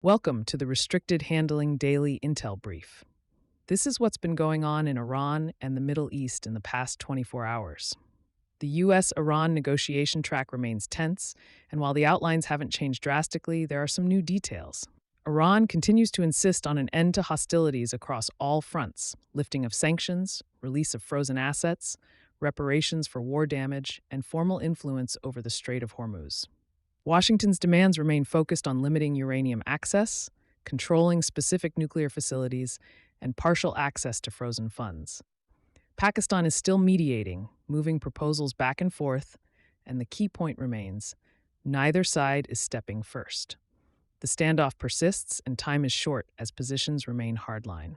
Welcome to the Restricted Handling Daily Intel Brief. This is what's been going on in Iran and the Middle East in the past 24 hours. The U.S. Iran negotiation track remains tense, and while the outlines haven't changed drastically, there are some new details. Iran continues to insist on an end to hostilities across all fronts: lifting of sanctions, release of frozen assets, reparations for war damage, and formal influence over the Strait of Hormuz. Washington's demands remain focused on limiting uranium access, controlling specific nuclear facilities, and partial access to frozen funds. Pakistan is still mediating, moving proposals back and forth, and the key point remains: neither side is stepping first. The standoff persists, and time is short as positions remain hardline.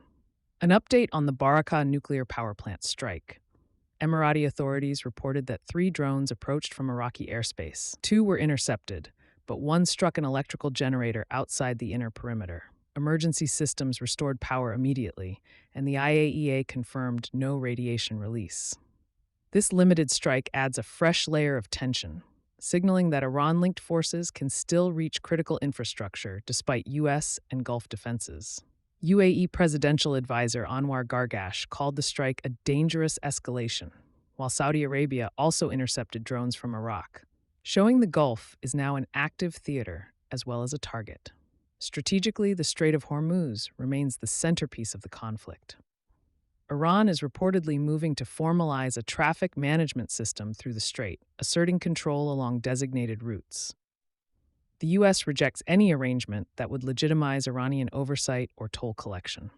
An update on the Barakah Nuclear Power Plant strike. Emirati authorities reported that 3 drones approached from Iraqi airspace. 2 were intercepted, but 1 struck an electrical generator outside the inner perimeter. Emergency systems restored power immediately, and the IAEA confirmed no radiation release. This limited strike adds a fresh layer of tension, signaling that Iran-linked forces can still reach critical infrastructure despite U.S. and Gulf defenses. UAE presidential advisor Anwar Gargash called the strike a dangerous escalation, while Saudi Arabia also intercepted drones from Iraq, showing the Gulf is now an active theater as well as a target. Strategically, the Strait of Hormuz remains the centerpiece of the conflict. Iran is reportedly moving to formalize a traffic management system through the strait, asserting control along designated routes. The U.S. rejects any arrangement that would legitimize Iranian oversight or toll collection.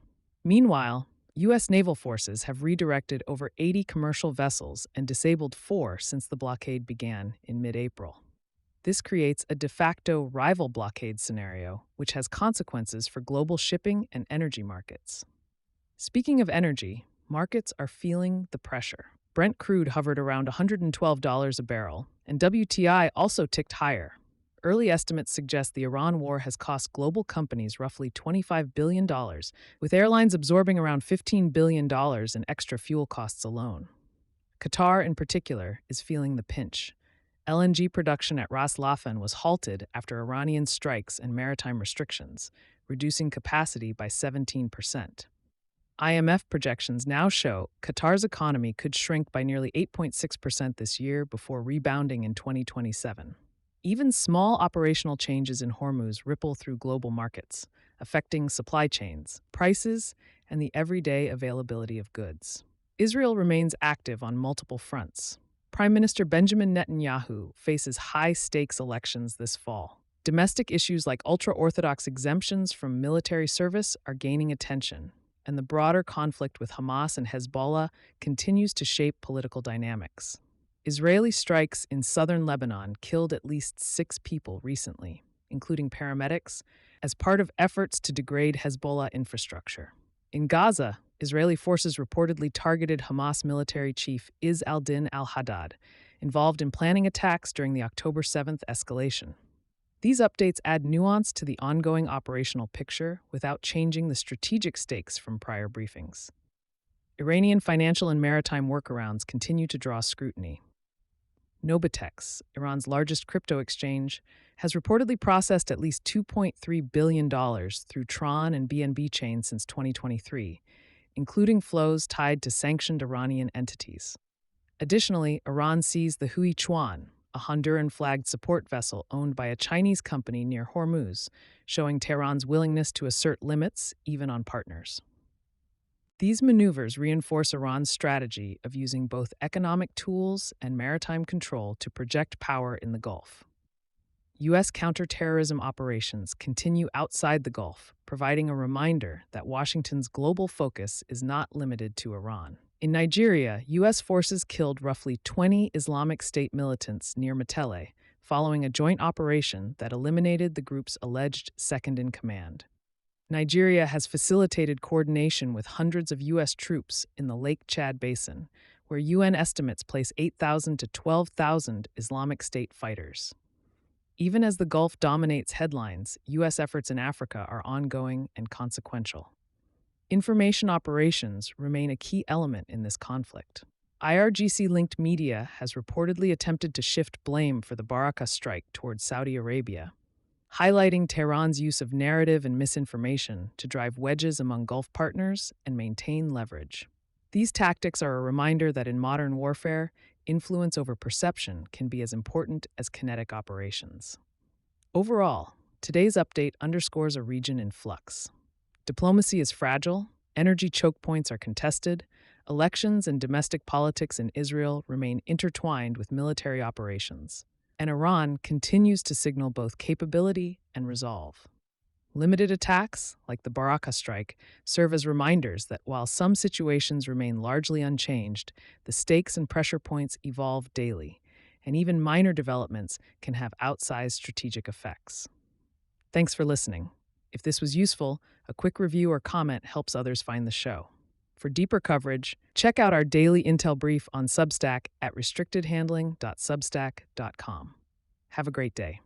Meanwhile, U.S. naval forces have redirected over 80 commercial vessels and disabled 4 since the blockade began in mid-April. This creates a de facto rival blockade scenario, which has consequences for global shipping and energy markets. Speaking of energy, markets are feeling the pressure. Brent crude hovered around $112 a barrel, and WTI also ticked higher. Early estimates suggest the Iran war has cost global companies roughly $25 billion, with airlines absorbing around $15 billion in extra fuel costs alone. Qatar, in particular, is feeling the pinch. LNG production at Ras Laffan was halted after Iranian strikes and maritime restrictions, reducing capacity by 17%. IMF projections now show Qatar's economy could shrink by nearly 8.6% this year before rebounding in 2027. Even small operational changes in Hormuz ripple through global markets, affecting supply chains, prices, and the everyday availability of goods. Israel remains active on multiple fronts. Prime Minister Benjamin Netanyahu faces high-stakes elections this fall. Domestic issues like ultra-Orthodox exemptions from military service are gaining attention, and the broader conflict with Hamas and Hezbollah continues to shape political dynamics. Israeli strikes in southern Lebanon killed at least 6 people recently, including paramedics, as part of efforts to degrade Hezbollah infrastructure. In Gaza, Israeli forces reportedly targeted Hamas military chief Izz al-Din al-Haddad, involved in planning attacks during the October 7th escalation. These updates add nuance to the ongoing operational picture without changing the strategic stakes from prior briefings. Iranian financial and maritime workarounds continue to draw scrutiny. Nobitex, Iran's largest crypto exchange, has reportedly processed at least $2.3 billion through Tron and BNB chains since 2023, including flows tied to sanctioned Iranian entities. Additionally, Iran seized the Hui Chuan, a Honduran-flagged support vessel owned by a Chinese company near Hormuz, showing Tehran's willingness to assert limits even on partners. These maneuvers reinforce Iran's strategy of using both economic tools and maritime control to project power in the Gulf. U.S. counterterrorism operations continue outside the Gulf, providing a reminder that Washington's global focus is not limited to Iran. In Nigeria, U.S. forces killed roughly 20 Islamic State militants near Metele, following a joint operation that eliminated the group's alleged second-in-command. Nigeria has facilitated coordination with hundreds of U.S. troops in the Lake Chad Basin, where UN estimates place 8,000 to 12,000 Islamic State fighters. Even as the Gulf dominates headlines, U.S. efforts in Africa are ongoing and consequential. Information operations remain a key element in this conflict. IRGC-linked media has reportedly attempted to shift blame for the Barakah strike towards Saudi Arabia, highlighting Tehran's use of narrative and misinformation to drive wedges among Gulf partners and maintain leverage. These tactics are a reminder that in modern warfare, influence over perception can be as important as kinetic operations. Overall, today's update underscores a region in flux. Diplomacy is fragile, energy choke points are contested, elections and domestic politics in Israel remain intertwined with military operations, and Iran continues to signal both capability and resolve. Limited attacks, like the Barakah strike, serve as reminders that while some situations remain largely unchanged, the stakes and pressure points evolve daily, and even minor developments can have outsized strategic effects. Thanks for listening. If this was useful, a quick review or comment helps others find the show. For deeper coverage, check out our daily intel brief on Substack at restrictedhandling.substack.com. Have a great day.